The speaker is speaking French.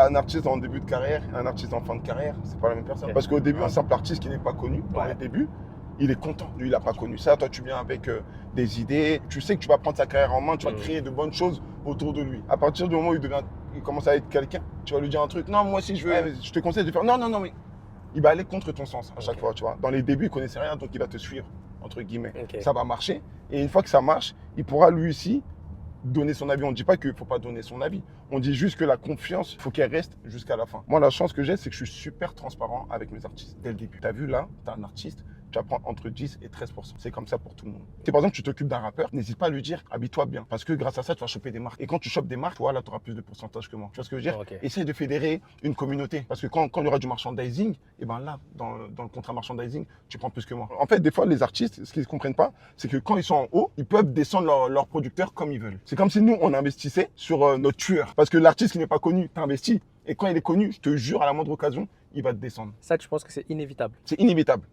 un artiste en début de carrière et un artiste en fin de carrière, c'est pas la même personne. Ok. Parce qu'au début, Ouais. un simple artiste qui n'est pas connu, dans Ouais. les débuts, il est content. Lui, il n'a pas connu ça. Toi, tu viens avec des idées. Tu sais que tu vas prendre sa carrière en main, tu vas créer de bonnes choses autour de lui. À partir du moment où il commence à être quelqu'un, tu vas lui dire un truc. Non, moi, si je veux, je te conseille de faire. Non, non, non, mais il va aller contre ton sens à chaque fois, tu vois. Dans les débuts, il connaissait rien, donc il va te suivre, entre guillemets. Ok. Ça va marcher. Et une fois que ça marche, il pourra lui aussi donner son avis. On ne dit pas qu'il ne faut pas donner son avis. On dit juste que la confiance, il faut qu'elle reste jusqu'à la fin. Moi, la chance que j'ai, c'est que je suis super transparent avec mes artistes dès le début. Tu as vu là, tu as un artiste, tu vas prendre entre 10 et 13%. C'est comme ça pour tout le monde. Si par exemple, tu t'occupes d'un rappeur, n'hésite pas à lui dire, habille-toi bien. Parce que grâce à ça, tu vas choper des marques. Et quand tu chopes des marques, toi, là, tu auras plus de pourcentage que moi. Tu vois ce que je veux dire? Ok. Essaye de fédérer une communauté. Parce que quand il y aura du merchandising, et ben là, dans le contrat merchandising, tu prends plus que moi. En fait, des fois, les artistes, ce qu'ils ne comprennent pas, c'est que quand ils sont en haut, ils peuvent descendre leur producteur comme ils veulent. C'est comme si nous, on investissait sur notre tueur. Parce que l'artiste qui n'est pas connu, t'investis. Et quand il est connu, je te jure, à la moindre occasion, il va te descendre. Ça, tu penses que c'est inévitable? C'est inévitable.